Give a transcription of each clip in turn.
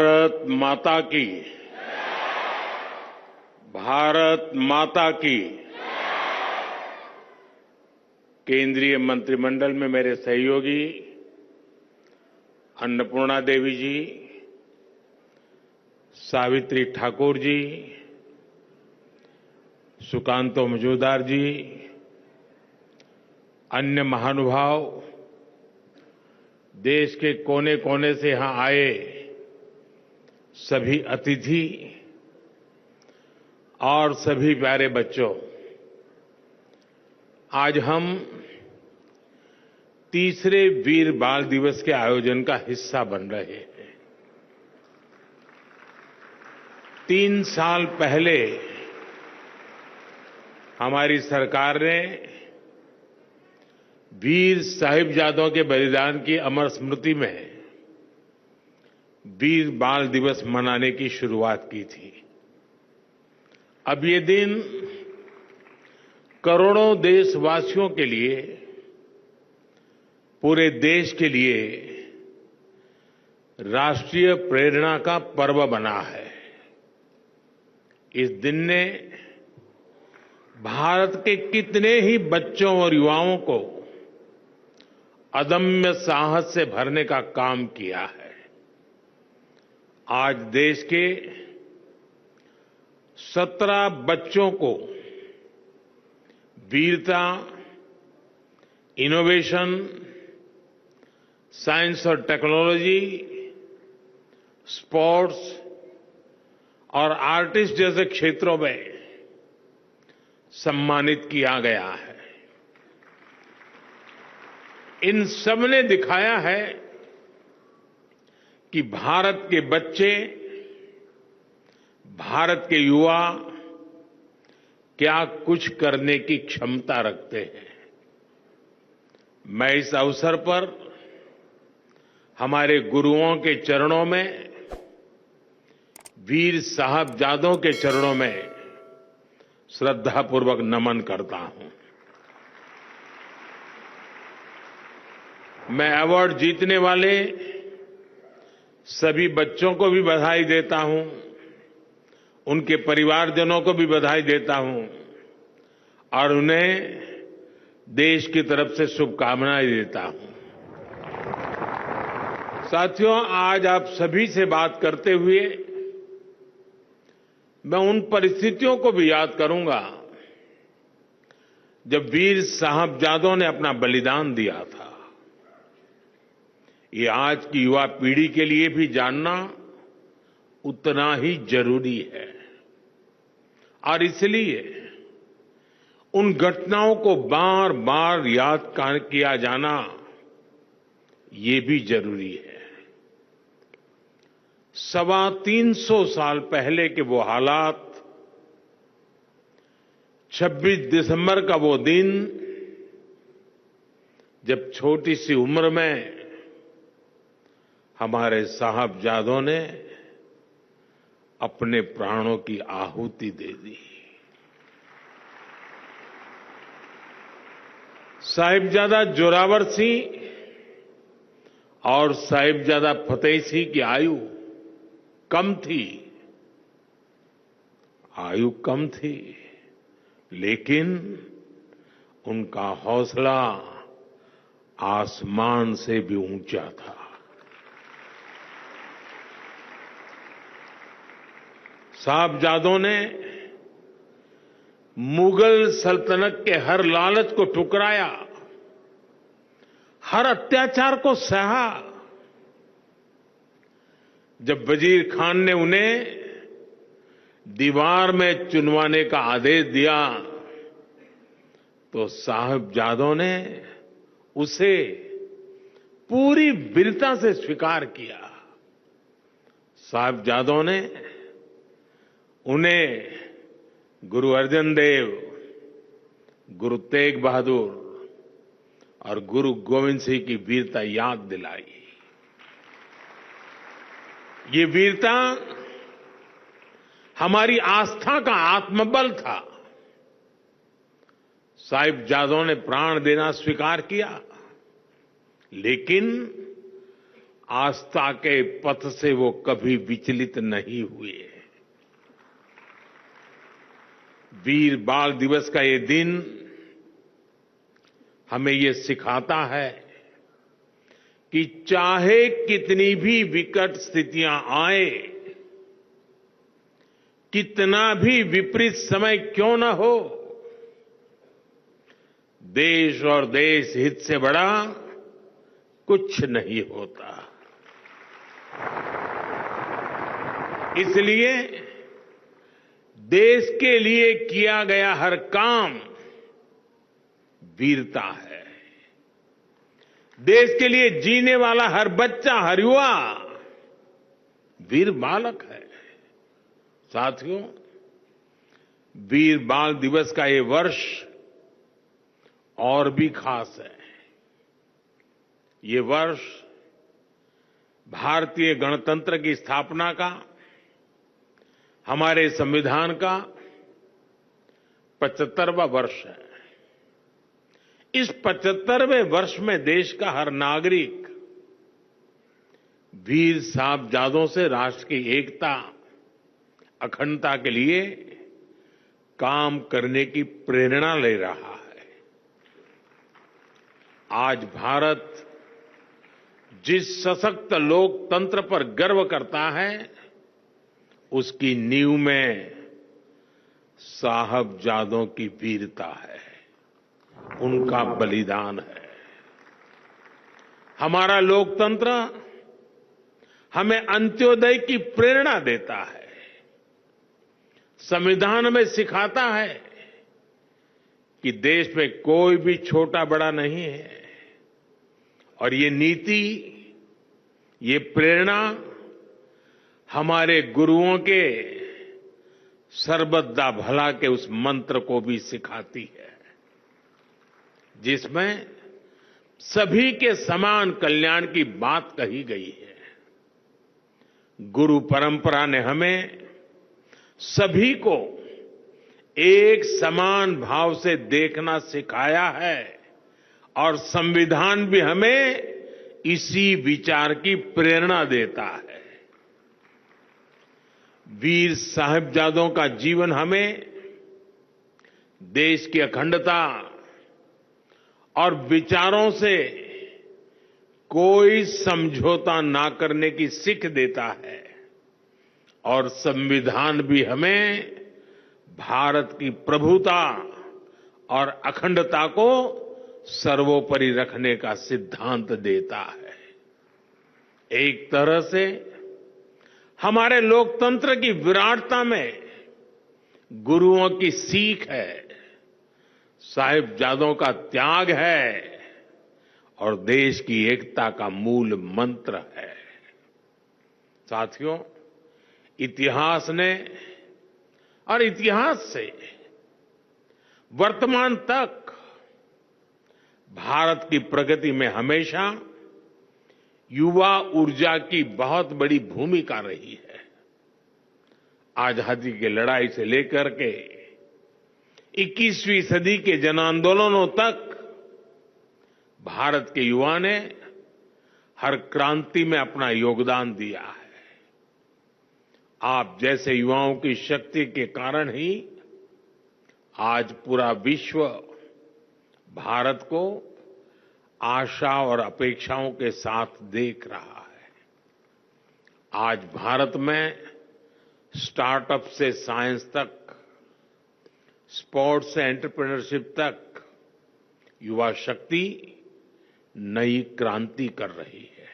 भारत माता की। भारत माता की। केंद्रीय मंत्रिमंडल में मेरे सहयोगी अन्नपूर्णा देवी जी, सावित्री ठाकुर जी, सुकांतो मजूमदार जी, अन्य महानुभाव, देश के कोने कोने से यहां आए सभी अतिथि और सभी प्यारे बच्चों, आज हम तीसरे वीर बाल दिवस के आयोजन का हिस्सा बन रहे हैं। 3 साल पहले हमारी सरकार ने वीर साहिबजादों के बलिदान की अमर स्मृति में वीर बाल दिवस मनाने की शुरुआत की थी। अब ये दिन करोड़ों देशवासियों के लिए, पूरे देश के लिए राष्ट्रीय प्रेरणा का पर्व बना है। इस दिन ने भारत के कितने ही बच्चों और युवाओं को अदम्य साहस से भरने का काम किया है। आज देश के 17 बच्चों को वीरता, इनोवेशन, साइंस और टेक्नोलॉजी, स्पोर्ट्स और आर्टिस्ट जैसे क्षेत्रों में सम्मानित किया गया है। इन सब ने दिखाया है कि भारत के बच्चे, भारत के युवा क्या कुछ करने की क्षमता रखते हैं। मैं इस अवसर पर हमारे गुरुओं के चरणों में, वीर साहबजादों के चरणों में श्रद्धापूर्वक नमन करता हूं। मैं अवार्ड जीतने वाले सभी बच्चों को भी बधाई देता हूं, उनके परिवारजनों को भी बधाई देता हूं और उन्हें देश की तरफ से शुभकामनाएं देता हूं। साथियों, आज आप सभी से बात करते हुए मैं उन परिस्थितियों को भी याद करूंगा जब वीर साहबजादों ने अपना बलिदान दिया था। ये आज की युवा पीढ़ी के लिए भी जानना उतना ही जरूरी है और इसलिए उन घटनाओं को बार बार याद किया जाना ये भी जरूरी है। 325 साल पहले के वो हालात, 26 दिसंबर का वो दिन जब छोटी सी उम्र में हमारे साहबजादों ने अपने प्राणों की आहुति दे दी। साहिबजादा जोरावर सिंह और साहिबजादा फतेह सिंह की आयु कम थी, लेकिन उनका हौसला आसमान से भी ऊंचा था। साहबजादों ने मुगल सल्तनत के हर लालच को ठुकराया, हर अत्याचार को सहा। जब वजीर खान ने उन्हें दीवार में चुनवाने का आदेश दिया तो साहबजादों ने उसे पूरी वीरता से स्वीकार किया। साहबजादों ने उन्हें गुरु अर्जन देव, गुरु तेग बहादुर और गुरु गोविंद सिंह की वीरता याद दिलाई। ये वीरता हमारी आस्था का आत्मबल था। साहिबजादों ने प्राण देना स्वीकार किया, लेकिन आस्था के पथ से वो कभी विचलित नहीं हुए। वीर बाल दिवस का ये दिन हमें ये सिखाता है कि चाहे कितनी भी विकट स्थितियां आए, कितना भी विपरीत समय क्यों न हो, देश और देश हित से बड़ा कुछ नहीं होता। इसलिए देश के लिए किया गया हर काम वीरता है। देश के लिए जीने वाला हर बच्चा, हर युवा वीर बालक है। साथियों, वीर बाल दिवस का ये वर्ष और भी खास है। ये वर्ष भारतीय गणतंत्र की स्थापना का, हमारे संविधान का 75वां वर्ष है। इस 75वें वर्ष में देश का हर नागरिक वीर साहबजादों से राष्ट्र की एकता, अखंडता के लिए काम करने की प्रेरणा ले रहा है। आज भारत जिस सशक्त लोकतंत्र पर गर्व करता है, उसकी नींव में साहबजादों की वीरता है, उनका बलिदान है। हमारा लोकतंत्र हमें अंत्योदय की प्रेरणा देता है। संविधान में सिखाता है कि देश में कोई भी छोटा बड़ा नहीं है, और ये नीति, ये प्रेरणा हमारे गुरुओं के सर्वदा भला के उस मंत्र को भी सिखाती है, जिसमें सभी के समान कल्याण की बात कही गई है। गुरु परंपरा ने हमें सभी को एक समान भाव से देखना सिखाया है, और संविधान भी हमें इसी विचार की प्रेरणा देता है। वीर साहिबजादों का जीवन हमें देश की अखंडता और विचारों से कोई समझौता ना करने की सीख देता है, और संविधान भी हमें भारत की प्रभुता और अखंडता को सर्वोपरि रखने का सिद्धांत देता है। एक तरह से हमारे लोकतंत्र की विराटता में गुरुओं की सीख है, साहिबजादों का त्याग है, और देश की एकता का मूल मंत्र है। साथियों, इतिहास ने और इतिहास से वर्तमान तक भारत की प्रगति में हमेशा युवा ऊर्जा की बहुत बड़ी भूमिका रही है। आजादी की लड़ाई से लेकर के 21वीं सदी के जन आंदोलनों तक भारत के युवा ने हर क्रांति में अपना योगदान दिया है। आप जैसे युवाओं की शक्ति के कारण ही आज पूरा विश्व भारत को आशा और अपेक्षाओं के साथ देख रहा है। आज भारत में स्टार्टअप से साइंस तक, स्पोर्ट्स से एंटरप्रेन्योरशिप तक युवा शक्ति नई क्रांति कर रही है।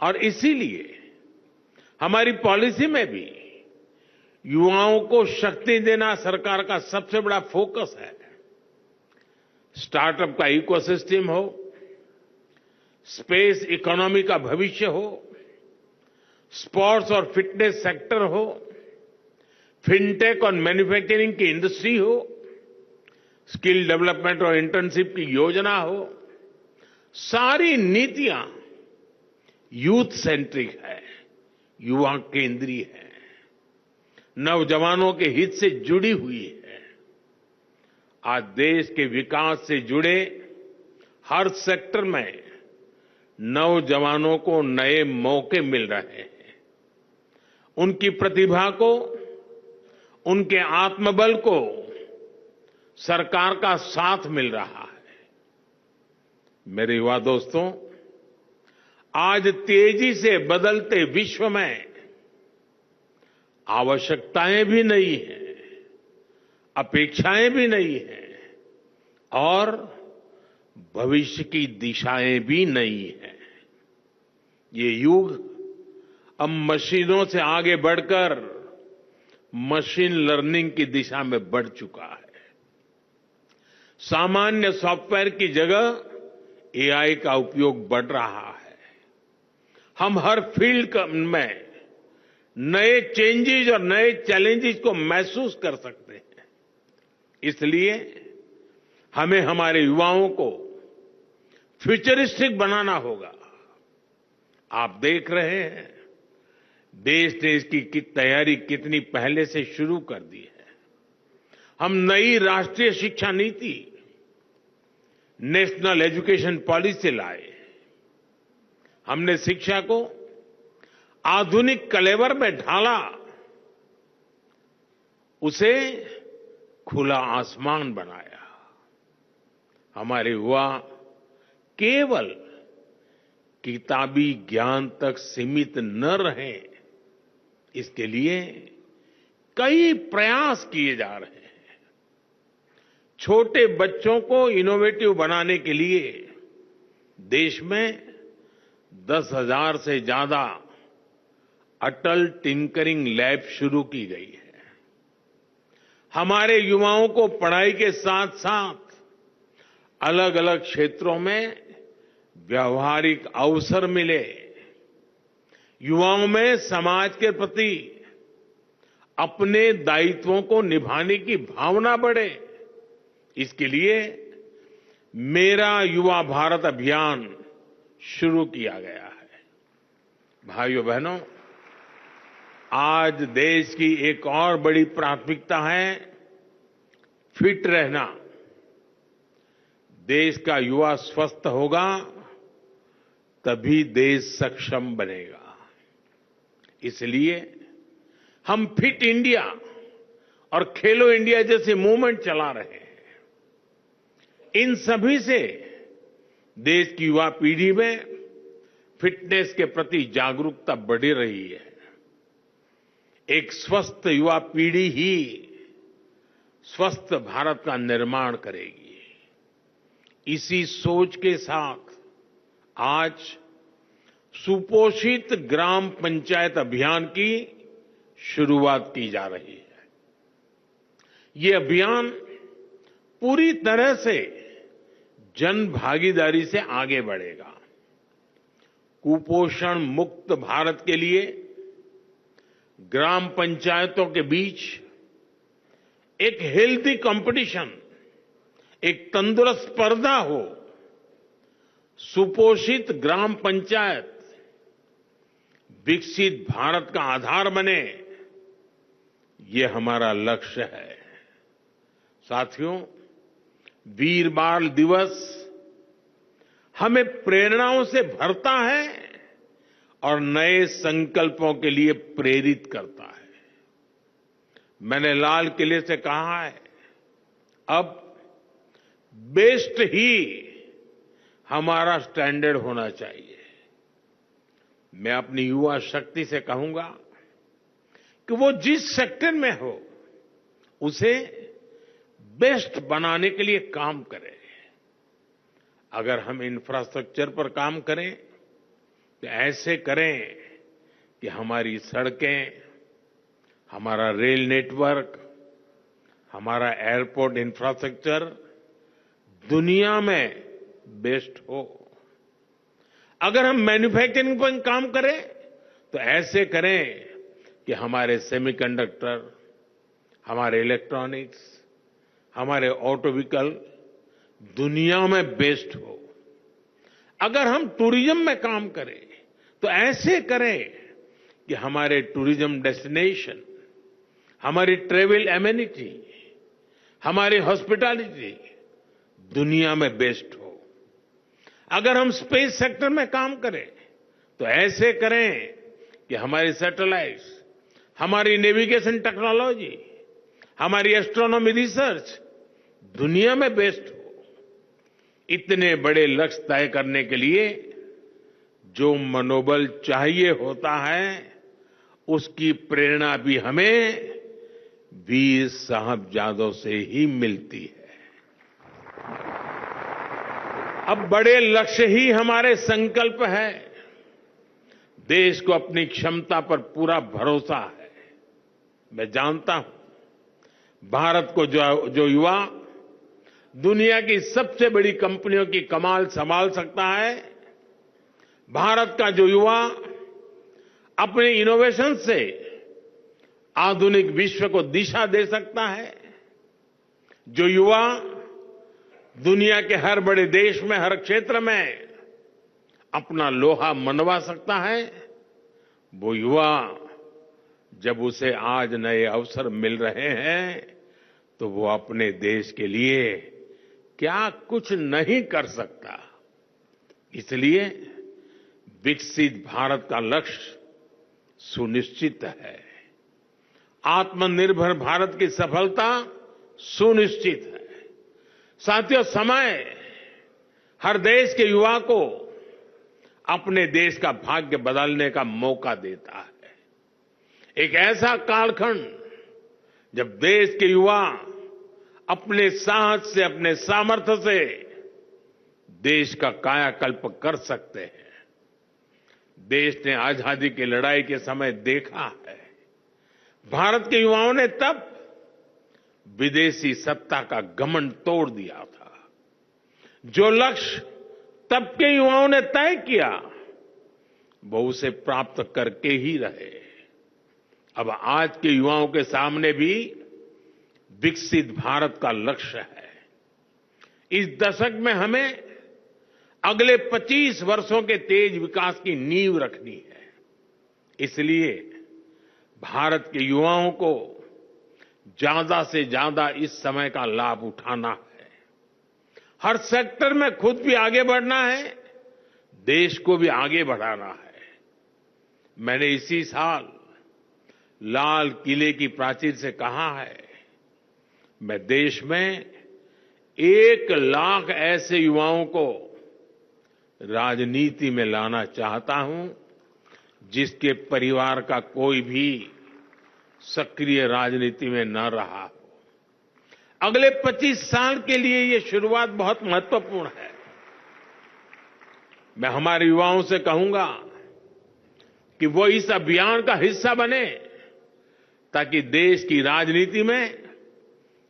और इसीलिए हमारी पॉलिसी में भी युवाओं को शक्ति देना सरकार का सबसे बड़ा फोकस है। स्टार्टअप का इकोसिस्टम हो, स्पेस इकोनॉमी का भविष्य हो, स्पोर्ट्स और फिटनेस सेक्टर हो, फिनटेक और मैन्युफैक्चरिंग की इंडस्ट्री हो, स्किल डेवलपमेंट और इंटर्नशिप की योजना हो, सारी नीतियां यूथ सेंट्रिक है, युवा केंद्रीय है, नौजवानों के हित से जुड़ी हुई है। आज देश के विकास से जुड़े हर सेक्टर में नौजवानों को नए मौके मिल रहे हैं। उनकी प्रतिभा को, उनके आत्मबल को सरकार का साथ मिल रहा है। मेरे युवा दोस्तों, आज तेजी से बदलते विश्व में आवश्यकताएं भी नई हैं, अपेक्षाएं भी नई हैं और भविष्य की दिशाएं भी नई हैं। ये युग अब मशीनों से आगे बढ़कर मशीन लर्निंग की दिशा में बढ़ चुका है। सामान्य सॉफ्टवेयर की जगह एआई का उपयोग बढ़ रहा है। हम हर फील्ड में नए चेंजेस और नए चैलेंजेस को महसूस कर सकते हैं। इसलिए हमें हमारे युवाओं को फ्यूचरिस्टिक बनाना होगा। आप देख रहे हैं, देश ने इसकी तैयारी कितनी पहले से शुरू कर दी है। हम नई राष्ट्रीय शिक्षा नीति, नेशनल एजुकेशन पॉलिसी लाए। हमने शिक्षा को आधुनिक कलेवर में ढाला, उसे खुला आसमान बनाया। हमारे युवा केवल किताबी ज्ञान तक सीमित न रहें, इसके लिए कई प्रयास किए जा रहे हैं। छोटे बच्चों को इनोवेटिव बनाने के लिए देश में 10,000 से ज्यादा अटल टिंकरिंग लैब शुरू की गई है। हमारे युवाओं को पढ़ाई के साथ साथ अलग अलग क्षेत्रों में व्यावहारिक अवसर मिले, युवाओं में समाज के प्रति अपने दायित्वों को निभाने की भावना बढ़े। इसके लिए मेरा युवा भारत अभियान शुरू किया गया है। भाइयों बहनों, आज देश की एक और बड़ी प्राथमिकता है फिट रहना। देश का युवा स्वस्थ होगा तभी देश सक्षम बनेगा। इसलिए हम फिट इंडिया और खेलो इंडिया जैसे मूवमेंट चला रहे हैं। इन सभी से देश की युवा पीढ़ी में फिटनेस के प्रति जागरूकता बढ़ रही है। एक स्वस्थ युवा पीढ़ी ही स्वस्थ भारत का निर्माण करेगी। इसी सोच के साथ आज सुपोषित ग्राम पंचायत अभियान की शुरुआत की जा रही है। ये अभियान पूरी तरह से जन भागीदारी से आगे बढ़ेगा। कुपोषण मुक्त भारत के लिए ग्राम पंचायतों के बीच एक हेल्दी कंपटीशन, एक तंदुरुस्त स्पर्धा हो। सुपोषित ग्राम पंचायत विकसित भारत का आधार बने, ये हमारा लक्ष्य है। साथियों, वीर बाल दिवस हमें प्रेरणाओं से भरता है और नए संकल्पों के लिए प्रेरित करता है। मैंने लाल किले से कहा है, अब बेस्ट ही हमारा स्टैंडर्ड होना चाहिए। मैं अपनी युवा शक्ति से कहूंगा कि वो जिस सेक्टर में हो उसे बेस्ट बनाने के लिए काम करें। अगर हम इंफ्रास्ट्रक्चर पर काम करें तो ऐसे करें कि हमारी सड़कें, हमारा रेल नेटवर्क, हमारा एयरपोर्ट इंफ्रास्ट्रक्चर दुनिया में बेस्ट हो। अगर हम मैन्युफैक्चरिंग पर काम करें तो ऐसे करें कि हमारे सेमीकंडक्टर, हमारे इलेक्ट्रॉनिक्स, हमारे ऑटो व्हीकल दुनिया में बेस्ट हो। अगर हम टूरिज्म में काम करें तो ऐसे करें कि हमारे टूरिज्म डेस्टिनेशन, हमारी ट्रैवल एमेनिटी, हमारी हॉस्पिटैलिटी दुनिया में बेस्ट हो। अगर हम स्पेस सेक्टर में काम करें तो ऐसे करें कि हमारी सैटेलाइट्स, हमारी नेविगेशन टेक्नोलॉजी, हमारी एस्ट्रोनॉमी रिसर्च दुनिया में बेस्ट हो। इतने बड़े लक्ष्य तय करने के लिए जो मनोबल चाहिए होता है, उसकी प्रेरणा भी हमें वीर साहबजादों से ही मिलती है। अब बड़े लक्ष्य ही हमारे संकल्प है। देश को अपनी क्षमता पर पूरा भरोसा है। मैं जानता हूं भारत को जो युवा दुनिया की सबसे बड़ी कंपनियों की कमाल संभाल सकता है, भारत का जो युवा अपने इनोवेशन से आधुनिक विश्व को दिशा दे सकता है, जो युवा दुनिया के हर बड़े देश में, हर क्षेत्र में अपना लोहा मनवा सकता है, वो युवा जब उसे आज नए अवसर मिल रहे हैं तो वो अपने देश के लिए क्या कुछ नहीं कर सकता। इसलिए विकसित भारत का लक्ष्य सुनिश्चित है। आत्मनिर्भर भारत की सफलता सुनिश्चित है। साथियों, समय हर देश के युवा को अपने देश का भाग्य बदलने का मौका देता है। एक ऐसा कालखंड जब देश के युवा अपने साहस से, अपने सामर्थ्य से देश का कायाकल्प कर सकते हैं। देश ने आजादी की लड़ाई के समय देखा है, भारत के युवाओं ने तब विदेशी सत्ता का घमंड तोड़ दिया था। जो लक्ष्य तब के युवाओं ने तय किया, वो उसे प्राप्त करके ही रहे। अब आज के युवाओं के सामने भी विकसित भारत का लक्ष्य है। इस दशक में हमें अगले 25 वर्षों के तेज विकास की नींव रखनी है। इसलिए भारत के युवाओं को ज्यादा से ज्यादा इस समय का लाभ उठाना है। हर सेक्टर में खुद भी आगे बढ़ना है, देश को भी आगे बढ़ाना है। मैंने इसी साल लाल किले की प्राचीर से कहा है, मैं देश में 1 लाख ऐसे युवाओं को राजनीति में लाना चाहता हूं जिसके परिवार का कोई भी सक्रिय राजनीति में न रहा हो। अगले 25 साल के लिए ये शुरुआत बहुत महत्वपूर्ण है। मैं हमारे युवाओं से कहूंगा कि वो इस अभियान का हिस्सा बने ताकि देश की राजनीति में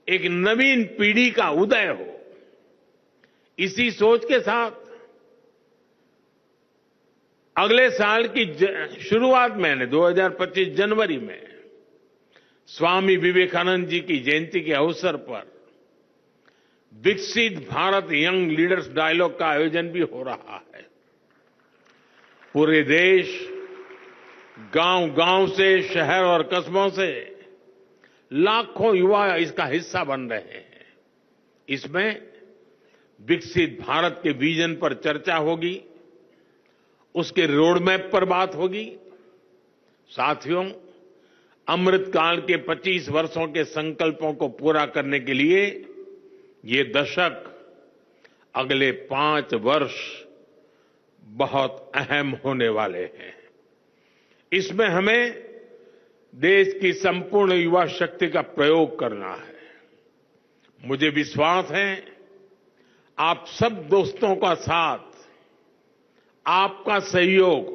एक नवीन पीढ़ी का उदय हो। इसी सोच के साथ अगले साल की शुरुआत मैंने 2025 जनवरी में स्वामी विवेकानंद जी की जयंती के अवसर पर विकसित भारत यंग लीडर्स डायलॉग का आयोजन भी हो रहा है। पूरे देश, गांव-गांव से, शहर और कस्बों से लाखों युवा इसका हिस्सा बन रहे हैं। इसमें विकसित भारत के विजन पर चर्चा होगी, उसके रोड मैप पर बात होगी। साथियों, अमृतकाल के 25 वर्षों के संकल्पों को पूरा करने के लिए ये दशक, अगले 5 वर्ष बहुत अहम होने वाले हैं। इसमें हमें देश की संपूर्ण युवा शक्ति का प्रयोग करना है। मुझे विश्वास है आप सब दोस्तों का साथ, आपका सहयोग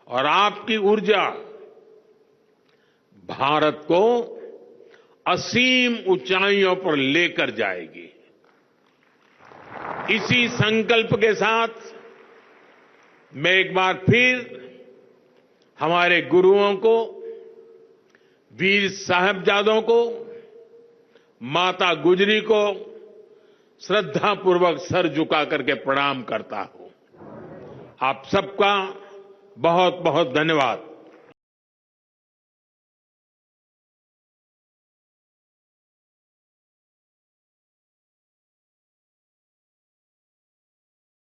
और आपकी ऊर्जा भारत को असीम ऊंचाइयों पर लेकर जाएगी। इसी संकल्प के साथ मैं एक बार फिर हमारे गुरुओं को, वीर साहिबजादों को, माता गुजरी को श्रद्धापूर्वक सर झुका करके प्रणाम करता हूं। आप सबका बहुत बहुत धन्यवाद।